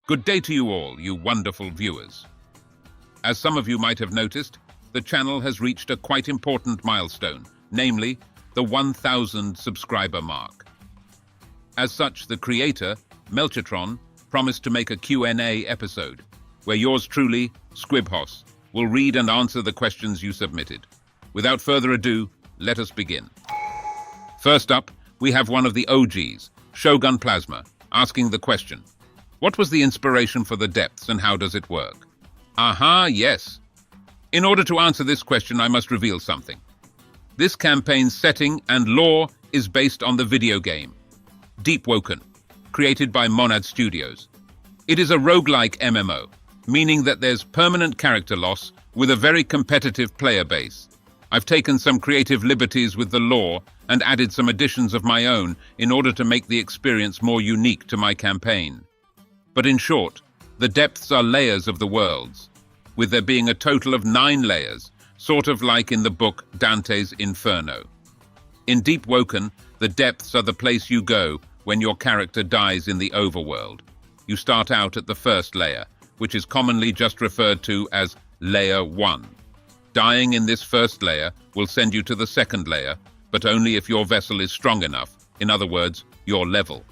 Good day to you all, you wonderful viewers. As some of you might have noticed, the channel has reached a quite important milestone, namely the 1,000 subscriber mark. As such, the creator, Melchitron, promised to make a Q&A episode, where yours truly, Squibbo, will read and answer the questions you submitted. Without further ado, let us begin. First up, we have one of the OGs, Shogun Plasma, asking the question, what was the inspiration for the depths and how does it work? Yes. In order to answer this question, I must reveal something. This campaign's setting and lore is based on the video game Deep Woken, created by Monad Studios. It is a roguelike MMO, meaning that there's permanent character loss with a very competitive player base. I've taken some creative liberties with the lore and added some additions of my own in order to make the experience more unique to my campaign. But in short, the depths are layers of the worlds, with there being a total of 9 layers, sort of like in the book Dante's Inferno. In Deep Woken, the depths are the place you go when your character dies in the overworld. You start out at the first layer, which is commonly just referred to as Layer 1. Dying in this first layer will send you to the second layer, but only if your vessel is strong enough, in other words, your level.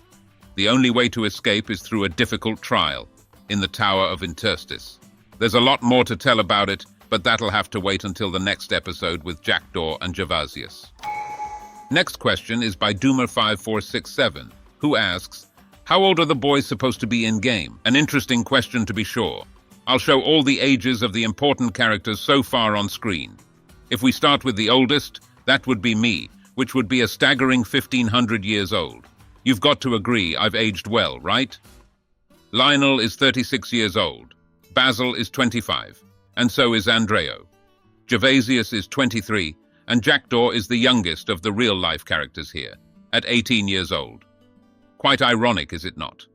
The only way to escape is through a difficult trial, in the Tower of Interstice. There's a lot more to tell about it, but that'll have to wait until the next episode with Jackdaw and Gervasius. Next question is by Doomer5467, who asks, how old are the boys supposed to be in-game? An interesting question to be sure. I'll show all the ages of the important characters so far on screen. If we start with the oldest, that would be me, which would be a staggering 1,500 years old. You've got to agree I've aged well, right? Lionel is 36 years old, Basil is 25, and so is Andreo. Gervasius is 23, and Jackdaw is the youngest of the real-life characters here, at 18 years old. Quite ironic, is it not?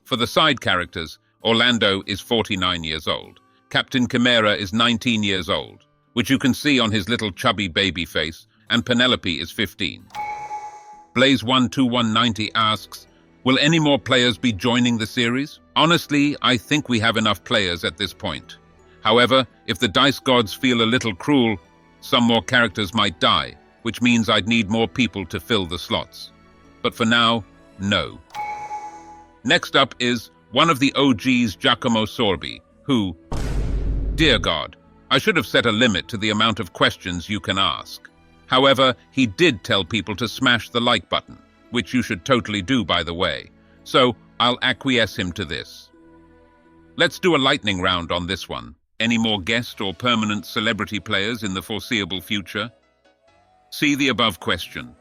For the side characters, Orlando is 49 years old, Captain Chimera is 19 years old, which you can see on his little chubby baby face, and Penelope is 15. Blaze12190 asks, will any more players be joining the series? Honestly, I think we have enough players at this point. However, if the dice gods feel a little cruel, some more characters might die, which means I'd need more people to fill the slots. But for now, no. Next up is one of the OGs, Giacomo Sorbi, who, dear God, I should have set a limit to the amount of questions you can ask. However, he did tell people to smash the like button, which you should totally do, by the way. So I'll acquiesce him to this. Let's do a lightning round on this one. Any more guest or permanent celebrity players in the foreseeable future? See the above question.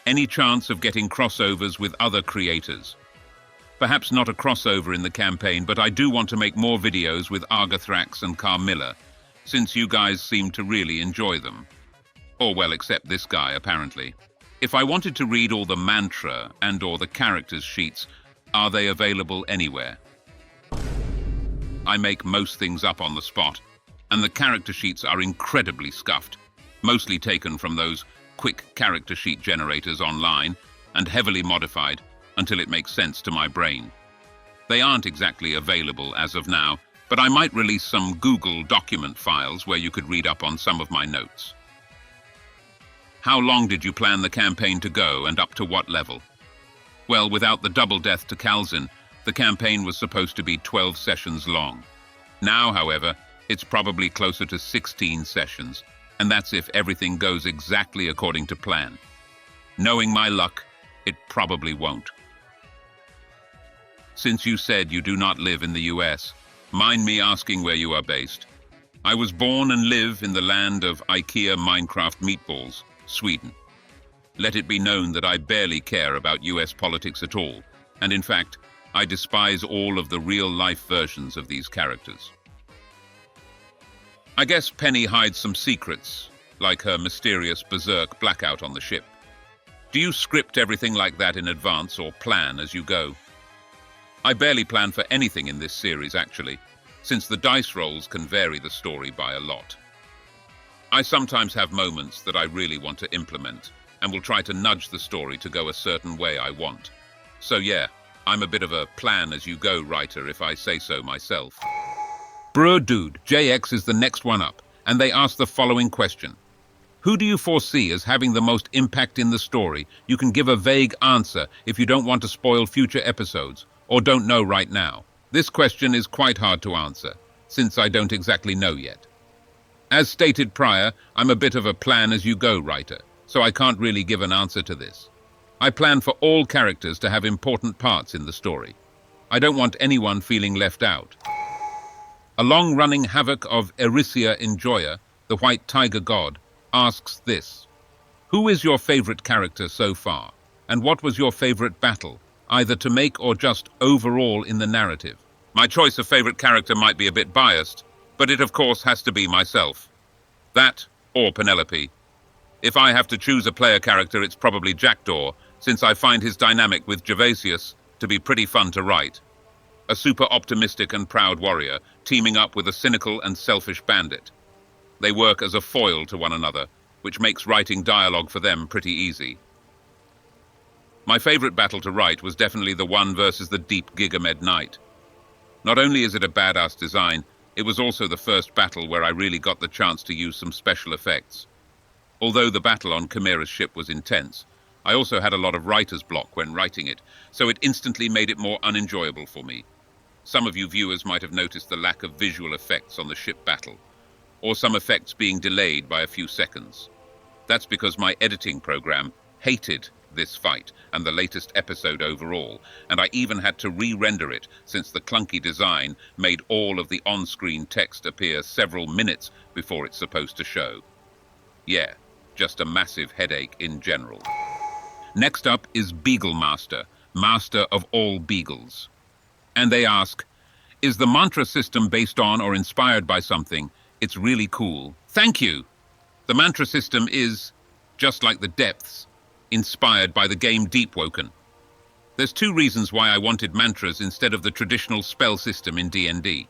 Any chance of getting crossovers with other creators? Perhaps not a crossover in the campaign, but I do want to make more videos with Argathrax and Carmilla, since you guys seem to really enjoy them. Or well, except this guy, apparently. If I wanted to read all the mantra and/or the characters sheets, are they available anywhere? I make most things up on the spot, and the character sheets are incredibly scuffed, mostly taken from those quick character sheet generators online and heavily modified until it makes sense to my brain. They aren't exactly available as of now, but I might release some Google document files where you could read up on some of my notes. How long did you plan the campaign to go and up to what level? Well, without the double death to Kalzin, the campaign was supposed to be 12 sessions long. Now, however, it's probably closer to 16 sessions, and that's if everything goes exactly according to plan. Knowing my luck, it probably won't. Since you said you do not live in the US, mind me asking where you are based. I was born and live in the land of IKEA Minecraft meatballs, Sweden. Let it be known that I barely care about US politics at all, and in fact, I despise all of the real-life versions of these characters. I guess Penny hides some secrets, like her mysterious berserk blackout on the ship. Do you script everything like that in advance or plan as you go? I barely plan for anything in this series, actually, since the dice rolls can vary the story by a lot. I sometimes have moments that I really want to implement, and will try to nudge the story to go a certain way I want. So yeah, I'm a bit of a plan-as-you-go writer, if I say so myself. Bruh dude, JX is the next one up, and they ask the following question. Who do you foresee as having the most impact in the story? You can give a vague answer if you don't want to spoil future episodes, or don't know right now. This question is quite hard to answer, since I don't exactly know yet. As stated prior, I'm a bit of a plan-as-you-go writer, so I can't really give an answer to this. I plan for all characters to have important parts in the story. I don't want anyone feeling left out. A long-running Havoc of Erisia enjoyer, the White Tiger God, asks this. Who is your favorite character so far? And what was your favorite battle, either to make or just overall in the narrative? My choice of favorite character might be a bit biased, but it of course has to be myself. That or Penelope. If I have to choose a player character, it's probably Jackdaw, since I find his dynamic with Gervasius to be pretty fun to write. A super optimistic and proud warrior, teaming up with a cynical and selfish bandit. They work as a foil to one another, which makes writing dialogue for them pretty easy. My favorite battle to write was definitely the one versus the Deep Gigamed Knight. Not only is it a badass design, it was also the first battle where I really got the chance to use some special effects. Although the battle on Chimera's ship was intense, I also had a lot of writer's block when writing it, so it instantly made it more unenjoyable for me. Some of you viewers might have noticed the lack of visual effects on the ship battle, or some effects being delayed by a few seconds. That's because my editing program hated this fight and the latest episode overall, and I even had to re-render it since the clunky design made all of the on-screen text appear several minutes before it's supposed to show. Yeah, just a massive headache in general. Next up is Beagle Master, master of all beagles. And they ask, is the mantra system based on or inspired by something? It's really cool. Thank you! The mantra system is, just like the depths, inspired by the game Deepwoken. There's two reasons why I wanted mantras instead of the traditional spell system in D&D.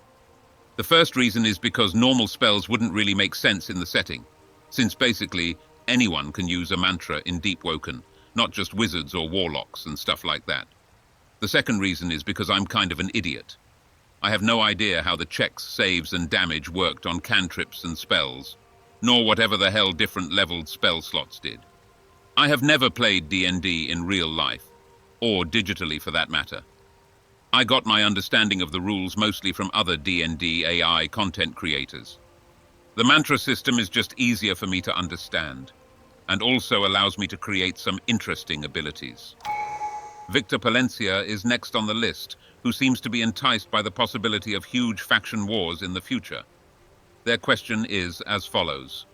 The first reason is because normal spells wouldn't really make sense in the setting, since basically anyone can use a mantra in Deepwoken, not just wizards or warlocks and stuff like that. The second reason is because I'm kind of an idiot. I have no idea how the checks, saves, and damage worked on cantrips and spells, nor whatever the hell different leveled spell slots did. I have never played D&D in real life, or digitally for that matter. I got my understanding of the rules mostly from other D&D AI content creators. The mantra system is just easier for me to understand, and also allows me to create some interesting abilities. Victor Palencia is next on the list, who seems to be enticed by the possibility of huge faction wars in the future. Their question is as follows.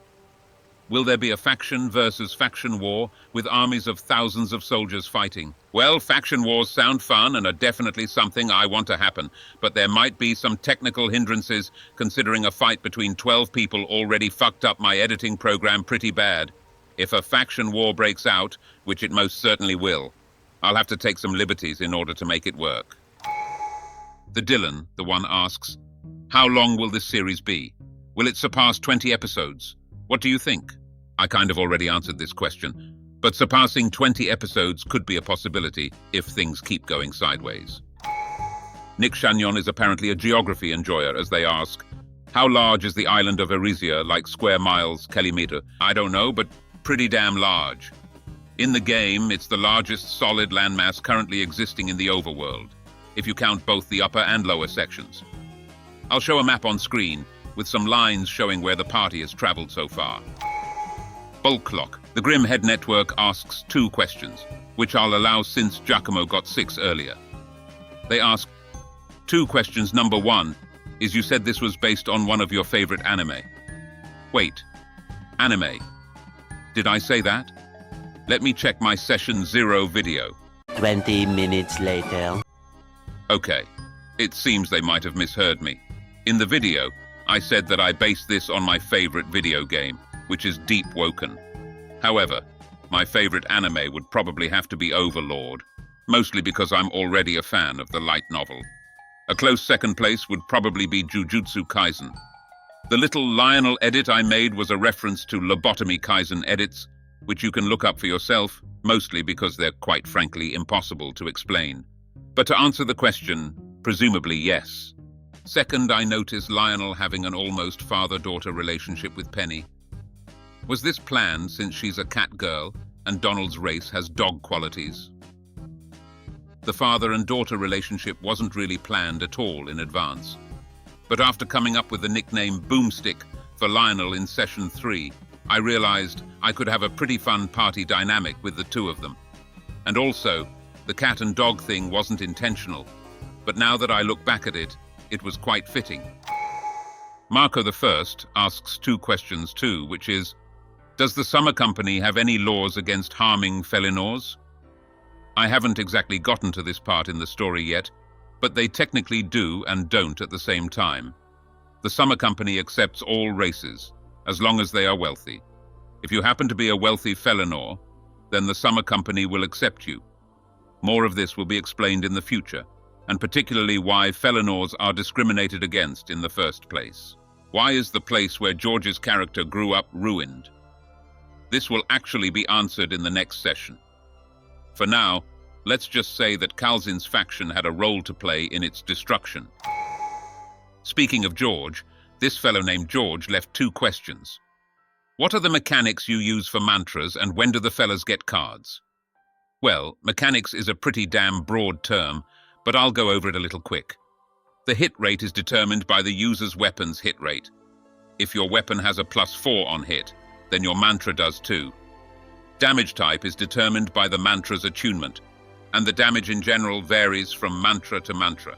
Will there be a faction versus faction war with armies of thousands of soldiers fighting? Well, faction wars sound fun and are definitely something I want to happen, but there might be some technical hindrances considering a fight between 12 people already fucked up my editing program pretty bad. If a faction war breaks out, which it most certainly will, I'll have to take some liberties in order to make it work. The Dylan, the one asks, how long will this series be? Will it surpass 20 episodes? What do you think? I kind of already answered this question, but surpassing 20 episodes could be a possibility if things keep going sideways. Nick Chagnon is apparently a geography enjoyer as they ask, how large is the island of Erisia, like square miles, kilometer? I don't know, but pretty damn large. In the game, it's the largest solid landmass currently existing in the overworld, if you count both the upper and lower sections. I'll show a map on screen, with some lines showing where the party has traveled so far. Bulklock, the Grim Head Network asks 2 questions, which I'll allow since Giacomo got 6 earlier. They ask 2 questions. Number 1 is you said this was based on one of your favorite anime. Wait, anime? Did I say that? Let me check my session 0 video. 20 minutes later. Okay, it seems they might have misheard me. In the video, I said that I based this on my favorite video game, which is Deepwoken. However, my favorite anime would probably have to be Overlord, mostly because I'm already a fan of the light novel. A close second place would probably be Jujutsu Kaisen. The little Lionel edit I made was a reference to Lobotomy Kaisen edits, which you can look up for yourself, mostly because they're quite frankly impossible to explain. But to answer the question, presumably yes. Second, I notice Lionel having an almost father-daughter relationship with Penny. Was this planned since she's a cat girl and Donald's race has dog qualities? The father and daughter relationship wasn't really planned at all in advance. But after coming up with the nickname Boomstick for Lionel in session 3, I realized I could have a pretty fun party dynamic with the two of them. And also, the cat and dog thing wasn't intentional, but now that I look back at it, it was quite fitting. Marco the First asks 2 questions too, which is, does the summer company have any laws against harming Felinors? I haven't exactly gotten to this part in the story yet, but they technically do and don't at the same time. The summer company accepts all races, as long as they are wealthy. If you happen to be a wealthy Felinor, then the summer company will accept you. More of this will be explained in the future, and particularly why Felinors are discriminated against in the first place. Why is the place where George's character grew up ruined? This will actually be answered in the next session. For now, let's just say that Calzin's faction had a role to play in its destruction. Speaking of George, this fellow named George left 2 questions. What are the mechanics you use for mantras, and when do the fellas get cards? Well, mechanics is a pretty damn broad term, but I'll go over it a little quick. The hit rate is determined by the user's weapon's hit rate. If your weapon has a +4 on hit, then your mantra does too. Damage type is determined by the mantra's attunement, and the damage in general varies from mantra to mantra.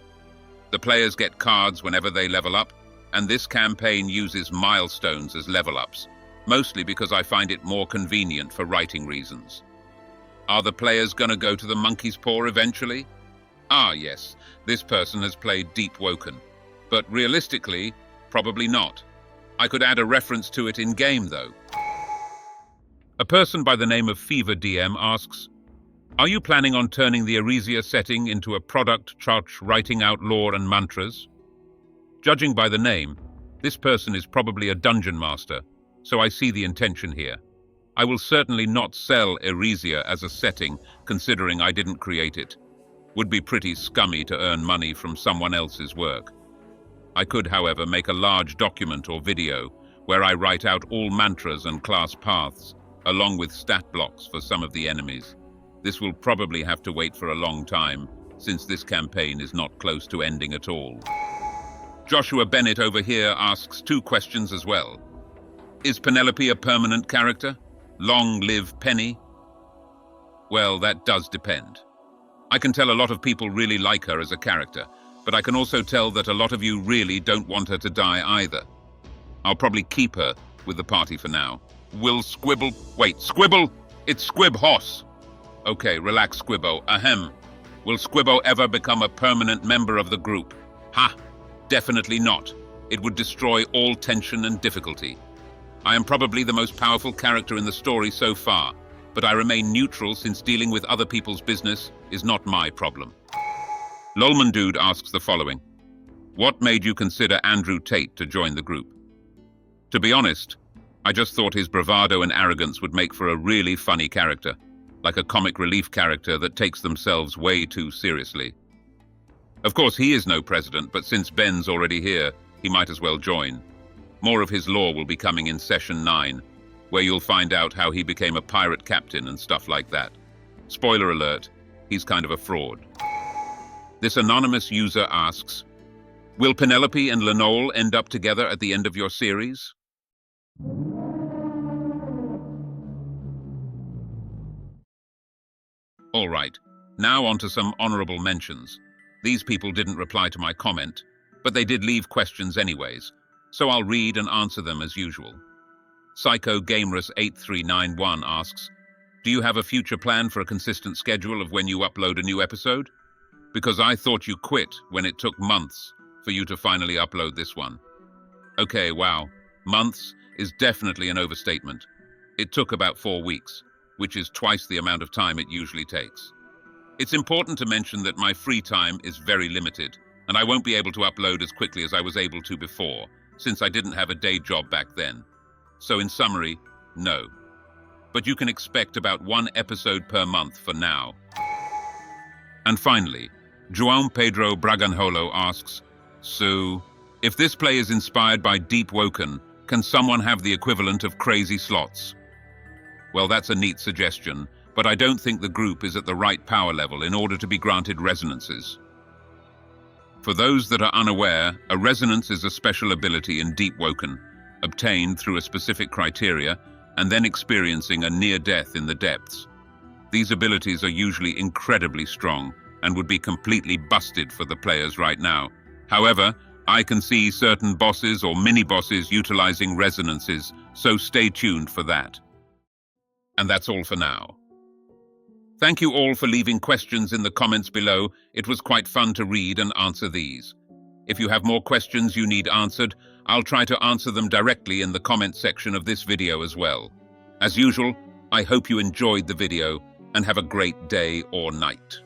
The players get cards whenever they level up, and this campaign uses milestones as level-ups, mostly because I find it more convenient for writing reasons. Are the players gonna go to the monkey's paw eventually? Ah, yes, this person has played Deep Woken, but realistically, probably not. I could add a reference to it in-game, though. A person by the name of Fever DM asks, are you planning on turning the Erisia setting into a product church writing out lore and mantras? Judging by the name, this person is probably a dungeon master, so I see the intention here. I will certainly not sell Erisia as a setting, considering I didn't create it. Would be pretty scummy to earn money from someone else's work. I could, however, make a large document or video where I write out all mantras and class paths, along with stat blocks for some of the enemies. This will probably have to wait for a long time, since this campaign is not close to ending at all. Joshua Bennett over here asks 2 questions as well. Is Penelope a permanent character? Long live Penny? Well, that does depend. I can tell a lot of people really like her as a character, but I can also tell that a lot of you really don't want her to die either. I'll probably keep her with the party for now. Will Squibble... Wait, Squibble! It's Squib Hoss! Okay, relax, Squibbo. Ahem. Will Squibbo ever become a permanent member of the group? Ha! Definitely not. It would destroy all tension and difficulty. I am probably the most powerful character in the story so far, but I remain neutral since dealing with other people's business is not my problem. Lolman Dude asks the following. What made you consider Andrew Tate to join the group? To be honest, I just thought his bravado and arrogance would make for a really funny character, like a comic relief character that takes themselves way too seriously. Of course, he is no president, but since Ben's already here, he might as well join. More of his lore will be coming in Session 9, where you'll find out how he became a pirate captain and stuff like that. Spoiler alert, he's kind of a fraud. This anonymous user asks, will Penelope and Lenole end up together at the end of your series? All right, now on to some honorable mentions. These people didn't reply to my comment, but they did leave questions anyways, so I'll read and answer them as usual. Psycho Gamerus 8391 asks, do you have a future plan for a consistent schedule of when you upload a new episode? Because I thought you quit when it took months for you to finally upload this one. Okay, wow, months is definitely an overstatement. It took about 4 weeks, which is twice the amount of time it usually takes. It's important to mention that my free time is very limited, and I won't be able to upload as quickly as I was able to before, since I didn't have a day job back then. So in summary, no. But you can expect about 1 episode per month for now. And finally, João Pedro Braganjolo asks, so, if this play is inspired by Deep Woken, can someone have the equivalent of Crazy Slots? Well, that's a neat suggestion, but I don't think the group is at the right power level in order to be granted resonances. For those that are unaware, a resonance is a special ability in Deep Woken, obtained through a specific criteria and then experiencing a near death in the depths. These abilities are usually incredibly strong and would be completely busted for the players right now. However, I can see certain bosses or mini-bosses utilizing resonances, so stay tuned for that. And that's all for now. Thank you all for leaving questions in the comments below. It was quite fun to read and answer these. If you have more questions you need answered, I'll try to answer them directly in the comment section of this video as well. As usual, I hope you enjoyed the video and have a great day or night.